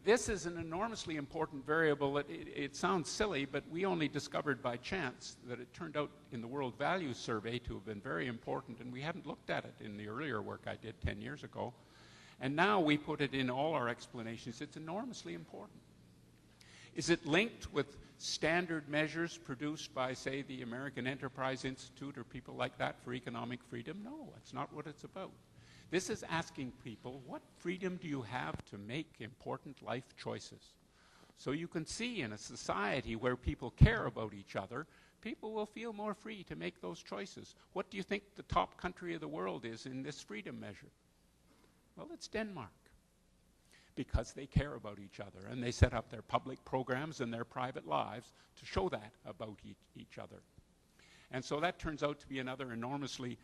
This is an enormously important variable. It sounds silly, but we only discovered by chance that it turned out in the World Values Survey to have been very important, and we hadn't looked at it in the earlier work I did 10 years ago. And now we put it in all our explanations. It's enormously important. Is it linked with standard measures produced by, say, the American Enterprise Institute or people like that for economic freedom? No, that's not what it's about. This is asking people, what freedom do you have to make important life choices? So you can see in a society where people care about each other, people will feel more free to make those choices. What do you think the top country of the world is in this freedom measure? Well, it's Denmark, because they care about each other, and they set up their public programs and their private lives to show that about each other. And so that turns out to be another enormously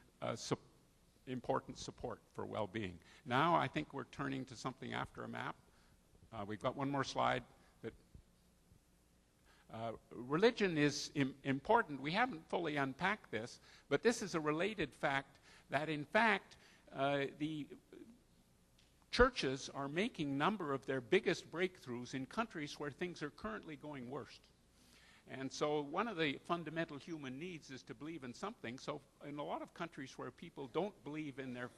important support for well-being. Now I think we're turning to something after a map. We've got one more slide. That religion is important. We haven't fully unpacked this, but this is a related fact that in fact the churches are making a number of their biggest breakthroughs in countries where things are currently going worst. And so one of the fundamental human needs is to believe in something. So in a lot of countries where people don't believe in their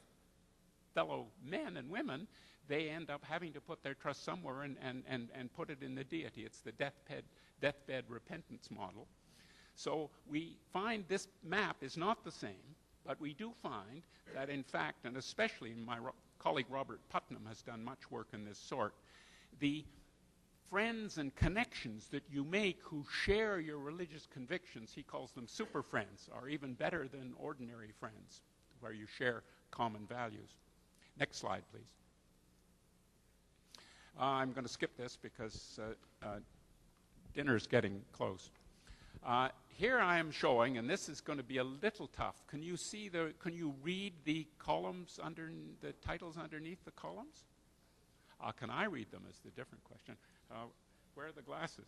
fellow men and women, they end up having to put their trust somewhere and put it in the deity. It's the deathbed repentance model. So we find this map is not the same, but we do find that in fact, and especially my colleague Robert Putnam has done much work in this sort, the friends and connections that you make who share your religious convictions, he calls them super friends, are even better than ordinary friends, where you share common values. Next slide, please. I'm going to skip this because dinner's getting close. Here I am showing, and this is going to be a little tough. Can you see can you read the columns the titles underneath the columns? Can I read them is the different question. Where are the glasses?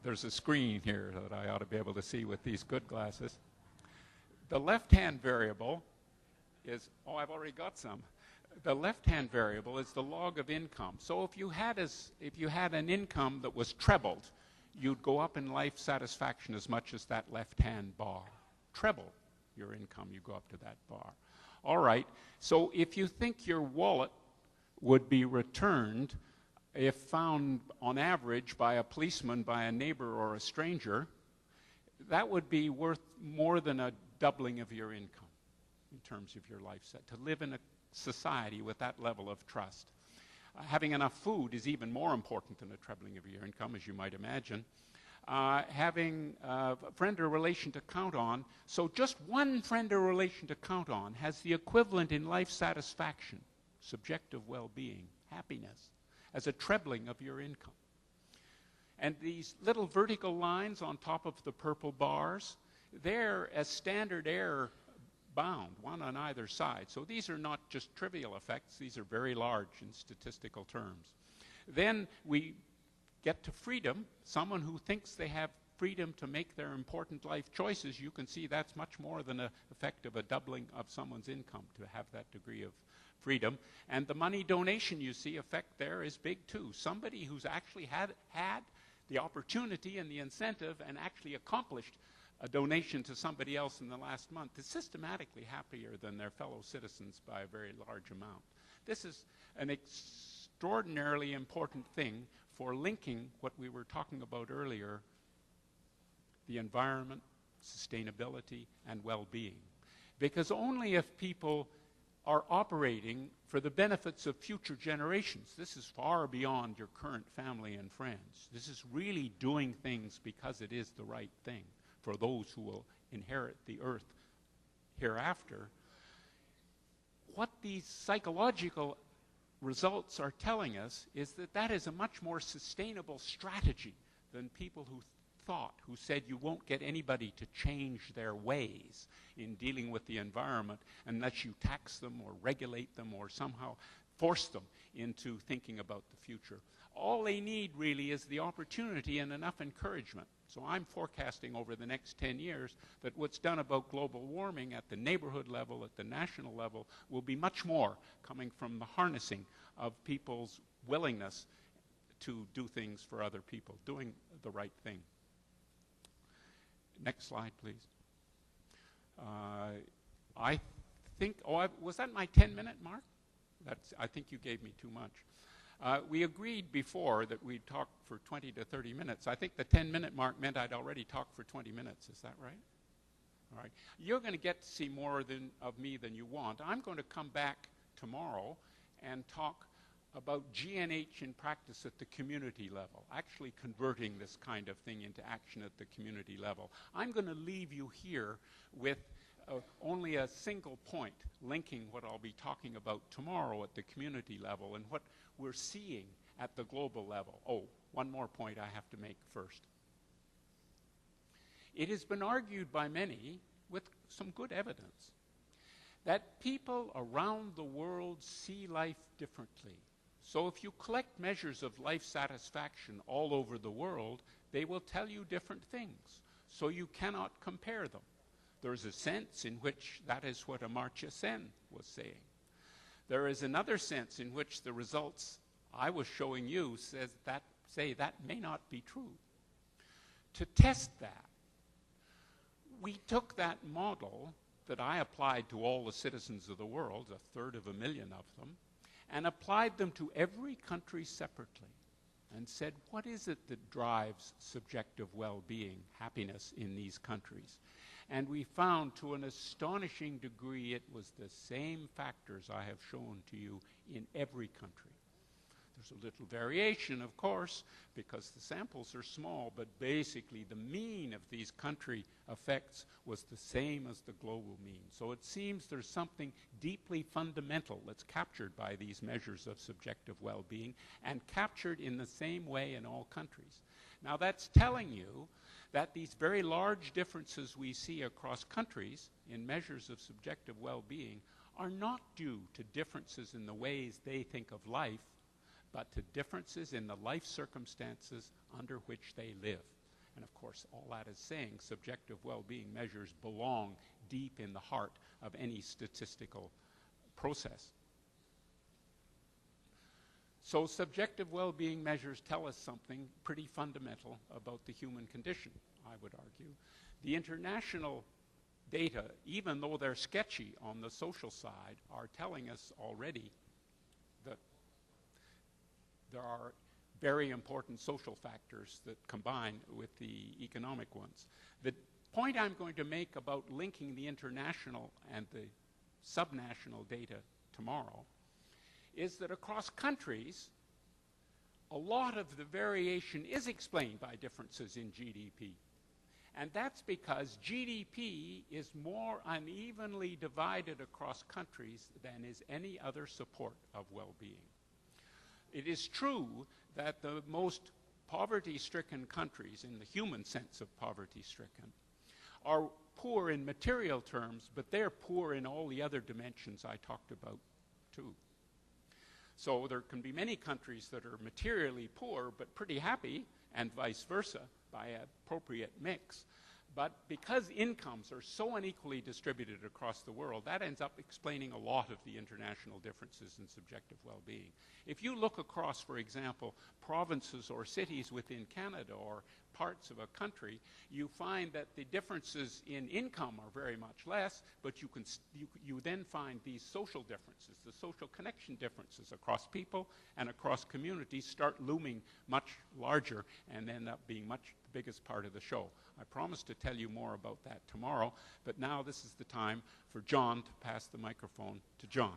There's a screen here that I ought to be able to see with these good glasses. The left-hand variable is, I've already got some. The left-hand variable is the log of income. So if you had an income that was trebled, you'd go up in life satisfaction as much as that left-hand bar. Treble your income, you go up to that bar. All right, so if you think your wallet would be returned if found on average by a policeman, by a neighbor or a stranger, that would be worth more than a doubling of your income in terms of your life set. To live in a society with that level of trust. Having enough food is even more important than a trebling of your income, as you might imagine. Having a friend or relation to count on. So just one friend or relation to count on has the equivalent in life satisfaction, subjective well-being, happiness, as a trebling of your income. And these little vertical lines on top of the purple bars, they're as standard error bound, one on either side. So these are not just trivial effects, these are very large in statistical terms. Then we get to freedom. Someone who thinks they have freedom to make their important life choices, you can see that's much more than an effect of a doubling of someone's income to have that degree of freedom. And the money donation you see effect there is big too. Somebody who's actually had the opportunity and the incentive and actually accomplished a donation to somebody else in the last month is systematically happier than their fellow citizens by a very large amount. This is an extraordinarily important thing for linking what we were talking about earlier, the environment, sustainability, and well-being. Because only if people are operating for the benefits of future generations, this is far beyond your current family and friends. This is really doing things because it is the right thing for those who will inherit the earth hereafter. What these psychological results are telling us is that that is a much more sustainable strategy than people who said you won't get anybody to change their ways in dealing with the environment unless you tax them or regulate them or somehow force them into thinking about the future. All they need really is the opportunity and enough encouragement. So I'm forecasting over the next 10 years that what's done about global warming at the neighborhood level, at the national level, will be much more coming from the harnessing of people's willingness to do things for other people, doing the right thing. Next slide, please. I think, was that my 10-minute mark? I think you gave me too much. We agreed before that we'd talk for 20 to 30 minutes. I think the 10-minute mark meant I'd already talked for 20 minutes. Is that right? All right. You're going to get to see more of me than you want. I'm going to come back tomorrow and talk about GNH in practice at the community level, actually converting this kind of thing into action at the community level. I'm going to leave you here with only a single point linking what I'll be talking about tomorrow at the community level and what we're seeing at the global level. Oh, one more point I have to make first. It has been argued by many, with some good evidence, that people around the world see life differently. So if you collect measures of life satisfaction all over the world, they will tell you different things. So you cannot compare them. There's a sense in which that is what Amartya Sen was saying. There is another sense in which the results I was showing you say that may not be true. To test that, we took that model that I applied to all the citizens of the world, 250,000 of them, and applied them to every country separately and said, what is it that drives subjective well-being, happiness in these countries? And we found to an astonishing degree it was the same factors I have shown to you in every country. There's a little variation, of course, because the samples are small, but basically the mean of these country effects was the same as the global mean. So it seems there's something deeply fundamental that's captured by these measures of subjective well-being and captured in the same way in all countries. Now that's telling you that these very large differences we see across countries in measures of subjective well-being are not due to differences in the ways they think of life, but to differences in the life circumstances under which they live. And of course, all that is saying subjective well-being measures belong deep in the heart of any statistical process. So subjective well-being measures tell us something pretty fundamental about the human condition, I would argue. The international data, even though they're sketchy on the social side, are telling us already that there are very important social factors that combine with the economic ones. The point I'm going to make about linking the international and the subnational data tomorrow is that across countries, a lot of the variation is explained by differences in GDP. And that's because GDP is more unevenly divided across countries than is any other support of well-being. It is true that the most poverty-stricken countries, in the human sense of poverty-stricken, are poor in material terms, but they're poor in all the other dimensions I talked about too. So there can be many countries that are materially poor but pretty happy, and vice versa, by an appropriate mix. But because incomes are so unequally distributed across the world, that ends up explaining a lot of the international differences in subjective well-being. If you look across, for example, provinces or cities within Canada or parts of a country, you find that the differences in income are very much less, but you then find these social differences, the social connection differences across people and across communities start looming much larger and end up being much the biggest part of the show. I promise to tell you more about that tomorrow, but now this is the time for John to pass the microphone to John.